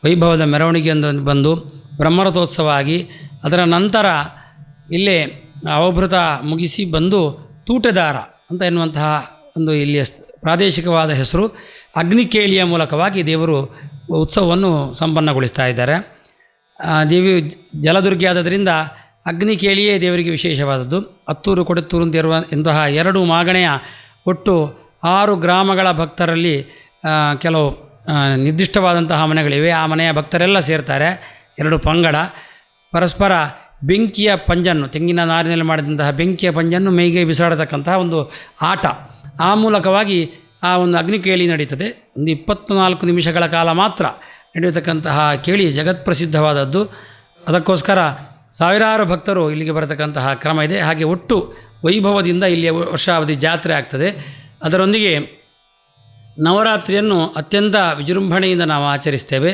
ವೈಭವದ ಮೆರವಣಿಗೆಯನ್ನು ಬಂದು ಬ್ರಹ್ಮರಥೋತ್ಸವ ಆಗಿ ಅದರ ನಂತರ ಇಲ್ಲೇ ಅವಭೃತ ಮುಗಿಸಿ ಬಂದು ತೂಟೆದಾರ ಅಂತ ಎನ್ನುವಂತಹ ಒಂದು ಇಲ್ಲಿಯ ಪ್ರಾದೇಶಿಕವಾದ ಹೆಸರು. ಅಗ್ನಿಕೇಳಿಯ ಮೂಲಕವಾಗಿ ದೇವರು ಉತ್ಸವವನ್ನು ಸಂಪನ್ನಗೊಳಿಸ್ತಾ ಇದ್ದಾರೆ. ದೇವಿ ಜಲದುರ್ಗಿ ಆದ್ದರಿಂದ ಅಗ್ನಿಕೇಳಿಯೇ ದೇವರಿಗೆ ವಿಶೇಷವಾದದ್ದು. ಅತ್ತೂರು ಕೊಡತ್ತೂರು ಅಂತ ಇರುವ ಇಂತಹ 2 ಮಾಗಣೆಯ ಒಟ್ಟು 6 ಗ್ರಾಮಗಳ ಭಕ್ತರಲ್ಲಿ ಕೆಲವು ನಿರ್ದಿಷ್ಟವಾದಂತಹ ಮನೆಗಳಿವೆ. ಆ ಮನೆಯ ಭಕ್ತರೆಲ್ಲ ಸೇರ್ತಾರೆ. 2 ಪಂಗಡ ಪರಸ್ಪರ ಬೆಂಕಿಯ ಪಂಜನ್ನು, ತೆಂಗಿನ ನಾರಿನಲ್ಲಿ ಮಾಡಿದಂತಹ ಬೆಂಕಿಯ ಪಂಜನ್ನು ಮೈಗೆ ಬಿಸಾಡತಕ್ಕಂತಹ ಒಂದು ಆಟ. ಆ ಮೂಲಕವಾಗಿ ಆ ಒಂದು ಅಗ್ನಿಕೇಳಿ ನಡೀತದೆ. ಒಂದು 24 ನಿಮಿಷಗಳ ಕಾಲ ಮಾತ್ರ ನಡೆಯತಕ್ಕಂತಹ ಕೇಳಿ ಜಗತ್ಪ್ರಸಿದ್ಧವಾದದ್ದು. ಅದಕ್ಕೋಸ್ಕರ ಸಾವಿರಾರು ಭಕ್ತರು ಇಲ್ಲಿಗೆ ಬರತಕ್ಕಂತಹ ಕ್ರಮ ಇದೆ. ಹಾಗೆ ಒಟ್ಟು ವೈಭವದಿಂದ ಇಲ್ಲಿಯ ವರ್ಷಾವಧಿ ಜಾತ್ರೆ ಆಗ್ತದೆ. ಅದರೊಂದಿಗೆ ನವರಾತ್ರಿಯನ್ನು ಅತ್ಯಂತ ವಿಜೃಂಭಣೆಯಿಂದ ನಾವು ಆಚರಿಸ್ತೇವೆ.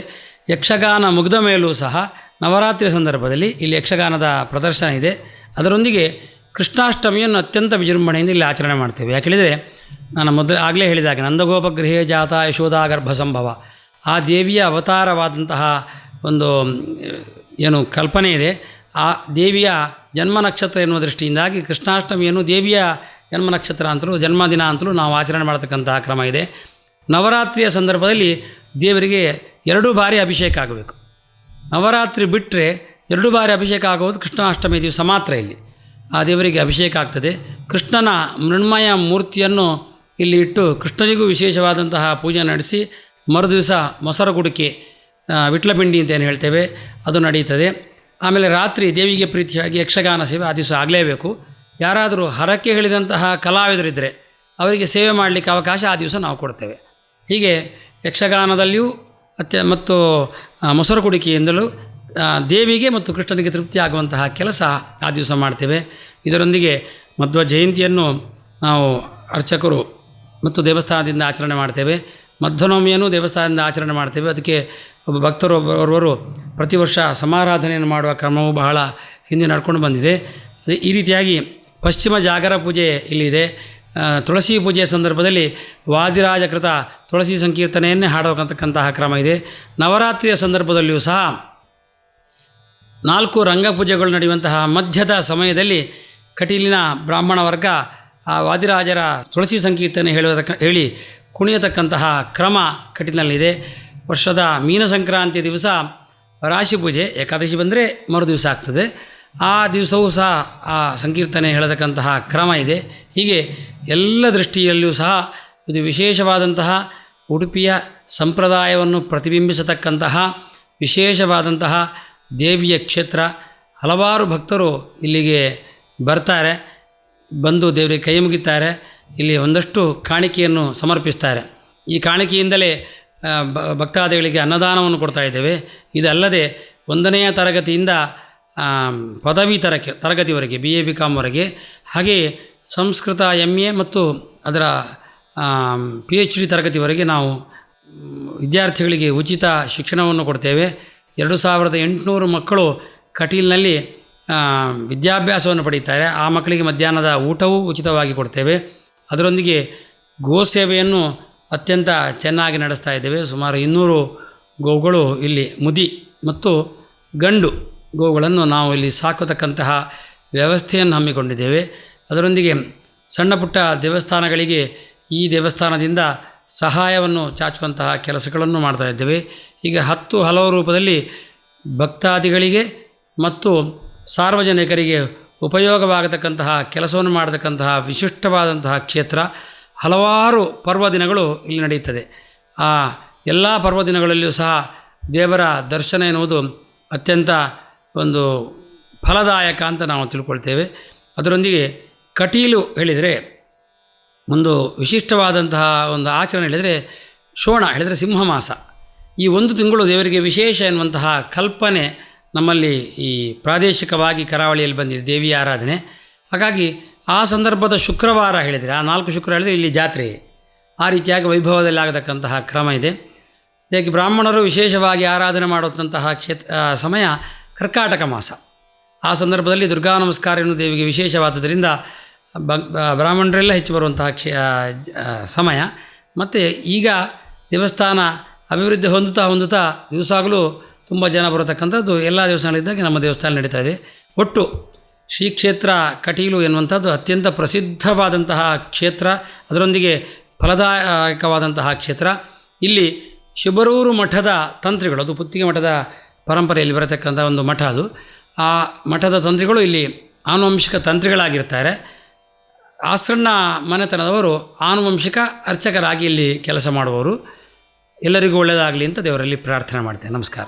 ಯಕ್ಷಗಾನ ಮುಗಿದ ಮೇಲೂ ಸಹ ನವರಾತ್ರಿ ಸಂದರ್ಭದಲ್ಲಿ ಇಲ್ಲಿ ಯಕ್ಷಗಾನದ ಪ್ರದರ್ಶನ ಇದೆ. ಅದರೊಂದಿಗೆ ಕೃಷ್ಣಾಷ್ಟಮಿಯನ್ನು ಅತ್ಯಂತ ವಿಜೃಂಭಣೆಯಿಂದ ಇಲ್ಲಿ ಆಚರಣೆ ಮಾಡ್ತೇವೆ. ಯಾಕೆಳಿದರೆ ನಾನು ಆಗಲೇ ಹೇಳಿದಾಗ ನಂದಗೋಪಗೃಹೇ ಜಾತ ಯಶೋಧಾ ಗರ್ಭ ಸಂಭವ, ಆ ದೇವಿಯ ಅವತಾರವಾದಂತಹ ಒಂದು ಏನು ಕಲ್ಪನೆ ಇದೆ, ಆ ದೇವಿಯ ಜನ್ಮ ನಕ್ಷತ್ರ ಎನ್ನುವ ದೃಷ್ಟಿಯಿಂದಾಗಿ ಕೃಷ್ಣಾಷ್ಟಮಿಯನ್ನು ದೇವಿಯ ಜನ್ಮ ನಕ್ಷತ್ರ ಅಂತಲೂ ಜನ್ಮದಿನ ಅಂತಲೂ ನಾವು ಆಚರಣೆ ಮಾಡತಕ್ಕಂತಹ ಕ್ರಮ ಇದೆ. ನವರಾತ್ರಿಯ ಸಂದರ್ಭದಲ್ಲಿ ದೇವರಿಗೆ 2 ಬಾರಿ ಅಭಿಷೇಕ ಆಗಬೇಕು. ನವರಾತ್ರಿ ಬಿಟ್ಟರೆ ಎರಡು ಬಾರಿ ಅಭಿಷೇಕ ಆಗುವುದು ಕೃಷ್ಣಾಷ್ಟಮಿ ದಿವಸ ಮಾತ್ರ. ಇಲ್ಲಿ ಆ ದೇವರಿಗೆ ಅಭಿಷೇಕ ಆಗ್ತದೆ. ಕೃಷ್ಣನ ಮೃಣ್ಮಯ ಮೂರ್ತಿಯನ್ನು ಇಲ್ಲಿ ಇಟ್ಟು ಕೃಷ್ಣನಿಗೂ ವಿಶೇಷವಾದಂತಹ ಪೂಜೆ ನಡೆಸಿ ಮರುದಿವಸ ಮೊಸರು ಕುಡಿಕೆ ವಿಟ್ಲಪಿಂಡಿ ಅಂತ ಏನು ಹೇಳ್ತೇವೆ ಅದು ನಡೀತದೆ. ಆಮೇಲೆ ರಾತ್ರಿ ದೇವಿಗೆ ಪ್ರೀತಿಯಾಗಿ ಯಕ್ಷಗಾನ ಸೇವೆ ಆ ದಿವಸ ಆಗಲೇಬೇಕು. ಯಾರಾದರೂ ಹರಕೆ ಹೇಳಿದಂತಹ ಕಲಾವಿದರಿದ್ದರೆ ಅವರಿಗೆ ಸೇವೆ ಮಾಡಲಿಕ್ಕೆ ಅವಕಾಶ ಆ ದಿವಸ ನಾವು ಕೊಡ್ತೇವೆ. ಹೀಗೆ ಯಕ್ಷಗಾನದಲ್ಲಿಯೂ ಮತ್ತು ಮೊಸರು ಕುಡಿಕೆಯಿಂದಲೂ ದೇವಿಗೆ ಮತ್ತು ಕೃಷ್ಣನಿಗೆ ತೃಪ್ತಿ ಆಗುವಂತಹ ಕೆಲಸ ಆ ದಿವಸ ಮಾಡ್ತೇವೆ. ಇದರೊಂದಿಗೆ ಮಧ್ವ ಜಯಂತಿಯನ್ನು ನಾವು ಅರ್ಚಕರು ಮತ್ತು ದೇವಸ್ಥಾನದಿಂದ ಆಚರಣೆ ಮಾಡ್ತೇವೆ. ಮಧ್ವನವಮಿಯನ್ನು ದೇವಸ್ಥಾನದಿಂದ ಆಚರಣೆ ಮಾಡ್ತೇವೆ. ಅದಕ್ಕೆ ಒಬ್ಬ ಭಕ್ತರು ಒಬ್ಬರು ಪ್ರತಿ ವರ್ಷ ಸಮಾರಾಧನೆಯನ್ನು ಮಾಡುವ ಕ್ರಮವು ಬಹಳ ಹಿಂದೆ ನಡ್ಕೊಂಡು ಬಂದಿದೆ. ಈ ರೀತಿಯಾಗಿ ಪಶ್ಚಿಮ ಜಾಗರ ಪೂಜೆ ಇಲ್ಲಿದೆ. ತುಳಸಿ ಪೂಜೆಯ ಸಂದರ್ಭದಲ್ಲಿ ವಾದಿರಾಜಕೃತ ತುಳಸಿ ಸಂಕೀರ್ತನೆಯನ್ನೇ ಹಾಡಬೇಕಂತಕ್ಕಂತಹ ಕ್ರಮ ಇದೆ. ನವರಾತ್ರಿಯ ಸಂದರ್ಭದಲ್ಲಿಯೂ ಸಹ 4 ರಂಗಪೂಜೆಗಳು ನಡೆಯುವಂತಹ ಮಧ್ಯದ ಸಮಯದಲ್ಲಿ ಕಟೀಲಿನ ಬ್ರಾಹ್ಮಣ ವರ್ಗ ಆ ವಾದಿರಾಜರ ತುಳಸಿ ಸಂಕೀರ್ತನೆ ಹೇಳಿ ಕುಣಿಯತಕ್ಕಂತಹ ಕ್ರಮ ಕಟೀಲಿನಲ್ಲಿದೆ. ವರ್ಷದ ಮೀನ ಸಂಕ್ರಾಂತಿ ದಿವಸ ರಾಶಿ ಪೂಜೆ, ಏಕಾದಶಿ ಬಂದರೆ ಮರು ದಿವಸ ಆಗ್ತದೆ. ಆ ದಿವಸವೂ ಸಹ ಆ ಸಂಕೀರ್ತನೆ ಹೇಳತಕ್ಕಂತಹ ಕ್ರಮ ಇದೆ. ಹೀಗೆ ಎಲ್ಲ ದೃಷ್ಟಿಯಲ್ಲಿಯೂ ಸಹ ಇದು ವಿಶೇಷವಾದಂತಹ ಉಡುಪಿಯ ಸಂಪ್ರದಾಯವನ್ನು ಪ್ರತಿಬಿಂಬಿಸತಕ್ಕಂತಹ ವಿಶೇಷವಾದಂತಹ ದೇವಿಯ ಕ್ಷೇತ್ರ. ಹಲವಾರು ಭಕ್ತರು ಇಲ್ಲಿಗೆ ಬರ್ತಾರೆ, ಬಂದು ದೇವರಿಗೆ ಕೈ ಮುಗಿತಾರೆ, ಇಲ್ಲಿ ಒಂದಷ್ಟು ಕಾಣಿಕೆಯನ್ನು ಸಮರ್ಪಿಸ್ತಾರೆ. ಈ ಕಾಣಿಕೆಯಿಂದಲೇ ಭಕ್ತಾದಿಗಳಿಗೆ ಅನ್ನದಾನವನ್ನು ಕೊಡ್ತಾ ಇದ್ದೇವೆ. ಇದಲ್ಲದೆ 1ನೆಯ ತರಗತಿಯಿಂದ ಪದವಿ ತರಗತಿವರೆಗೆ BA BComವರೆಗೆ, ಹಾಗೆಯೇ ಸಂಸ್ಕೃತ MA ಮತ್ತು ಅದರ PhD ತರಗತಿವರೆಗೆ ನಾವು ವಿದ್ಯಾರ್ಥಿಗಳಿಗೆ ಉಚಿತ ಶಿಕ್ಷಣವನ್ನು ಕೊಡ್ತೇವೆ. 2800 ಮಕ್ಕಳು ಕಟೀಲಿನಲ್ಲಿ ವಿದ್ಯಾಭ್ಯಾಸವನ್ನು ಪಡೀತಾರೆ. ಆ ಮಕ್ಕಳಿಗೆ ಮಧ್ಯಾಹ್ನದ ಊಟವೂ ಉಚಿತವಾಗಿ ಕೊಡ್ತೇವೆ. ಅದರೊಂದಿಗೆ ಗೋಸೇವೆಯನ್ನು ಅತ್ಯಂತ ಚೆನ್ನಾಗಿ ನಡೆಸ್ತಾ ಇದ್ದೇವೆ. ಸುಮಾರು 200 ಗೋಗಳು ಇಲ್ಲಿ ಮುದಿ ಮತ್ತು ಗಂಡು ಗೋಗಳನ್ನು ನಾವು ಇಲ್ಲಿ ಸಾಕತಕ್ಕಂತಹ ವ್ಯವಸ್ಥೆಯನ್ನು ಹಮ್ಮಿಕೊಂಡಿದ್ದೇವೆ. ಅದರೊಂದಿಗೆ ಸಣ್ಣ ಪುಟ್ಟ ದೇವಸ್ಥಾನಗಳಿಗೆ ಈ ದೇವಸ್ಥಾನದಿಂದ ಸಹಾಯವನ್ನು ಚಾಚುವಂತಹ ಕೆಲಸಗಳನ್ನು ಮಾಡ್ತಾ ಇದ್ದೇವೆ. ಈಗ ಹಲವು ರೂಪದಲ್ಲಿ ಭಕ್ತಾದಿಗಳಿಗೆ ಮತ್ತು ಸಾರ್ವಜನಿಕರಿಗೆ ಉಪಯೋಗವಾಗತಕ್ಕಂತಹ ಕೆಲಸವನ್ನು ಮಾಡತಕ್ಕಂತಹ ವಿಶಿಷ್ಟವಾದಂತಹ ಕ್ಷೇತ್ರ. ಹಲವಾರು ಪರ್ವದಿನಗಳು ಇಲ್ಲಿ ನಡೆಯುತ್ತದೆ. ಆ ಎಲ್ಲ ಪರ್ವದಿನಗಳಲ್ಲಿಯೂ ಸಹ ದೇವರ ದರ್ಶನ ಎನ್ನುವುದು ಅತ್ಯಂತ ಒಂದು ಫಲದಾಯಕ ಅಂತ ನಾವು ತಿಳ್ಕೊಳ್ತೇವೆ. ಅದರೊಂದಿಗೆ ಕಟೀಲು ಹೇಳಿದರೆ ಒಂದು ವಿಶಿಷ್ಟವಾದಂತಹ ಒಂದು ಆಚರಣೆ ಹೇಳಿದರೆ ಶೋಣ ಹೇಳಿದರೆ ಸಿಂಹಮಾಸ. ಈ 1 ತಿಂಗಳು ದೇವರಿಗೆ ವಿಶೇಷ ಎನ್ನುವಂತಹ ಕಲ್ಪನೆ ನಮ್ಮಲ್ಲಿ ಈ ಪ್ರಾದೇಶಿಕವಾಗಿ ಕರಾವಳಿಯಲ್ಲಿ ಬಂದಿದೆ ದೇವಿಯ ಆರಾಧನೆ. ಹಾಗಾಗಿ ಆ ಸಂದರ್ಭದ ಶುಕ್ರವಾರ ಹೇಳಿದರೆ ಆ 4 ಶುಕ್ರವಾರ ಹೇಳಿದರೆ ಇಲ್ಲಿ ಜಾತ್ರೆ ಆ ರೀತಿಯಾಗಿ ವೈಭವದಲ್ಲಿ ಆಗತಕ್ಕಂತಹ ಕ್ರಮ ಇದೆ. ಅದಕ್ಕೆ ಬ್ರಾಹ್ಮಣರು ವಿಶೇಷವಾಗಿ ಆರಾಧನೆ ಮಾಡುವಂತಹ ಸಮಯ ಕರ್ಕಾಟಕ ಮಾಸ. ಆ ಸಂದರ್ಭದಲ್ಲಿ ದುರ್ಗಾ ನಮಸ್ಕಾರವನ್ನು ದೇವಿಗೆ ವಿಶೇಷವಾದದ್ದರಿಂದ ಬ್ರಾಹ್ಮಣರೆಲ್ಲ ಹೆಚ್ಚು ಬರುವಂತಹ ಸಮಯ. ಮತ್ತು ಈಗ ದೇವಸ್ಥಾನ ಅಭಿವೃದ್ಧಿ ಹೊಂದುತ್ತಾ ದಿವಸಾಗಲೂ ತುಂಬ ಜನ ಬರತಕ್ಕಂಥದ್ದು ಎಲ್ಲ ದೇವಸ್ಥಾನಗಳಿದ್ದಾಗ ನಮ್ಮ ದೇವಸ್ಥಾನ ನಡೀತಾ ಇದೆ. ಒಟ್ಟು ಶ್ರೀ ಕ್ಷೇತ್ರ ಕಟೀಲು ಎನ್ನುವಂಥದ್ದು ಅತ್ಯಂತ ಪ್ರಸಿದ್ಧವಾದಂತಹ ಕ್ಷೇತ್ರ, ಅದರೊಂದಿಗೆ ಫಲದಾಯಕವಾದಂತಹ ಕ್ಷೇತ್ರ. ಇಲ್ಲಿ ಶಿಬರೂರು ಮಠದ ತಂತ್ರಿಗಳು, ಅದು ಪುತ್ತಿಗೆ ಮಠದ ಪರಂಪರೆಯಲ್ಲಿ ಬರತಕ್ಕಂಥ ಒಂದು ಮಠ ಅದು. ಆ ಮಠದ ತಂತ್ರಿಗಳು ಇಲ್ಲಿ ಆನುವಂಶಿಕ ತಂತ್ರಿಗಳಾಗಿರ್ತಾರೆ. ಆಸಣ್ಣ ಮನೆತನದವರು ಆನುವಂಶಿಕ ಅರ್ಚಕರಾಗಿ ಇಲ್ಲಿ ಕೆಲಸ ಮಾಡುವವರು. ಎಲ್ಲರಿಗೂ ಒಳ್ಳೆಯದಾಗಲಿ ಅಂತ ದೇವರಲ್ಲಿ ಪ್ರಾರ್ಥನೆ ಮಾಡ್ತೇನೆ. ನಮಸ್ಕಾರ.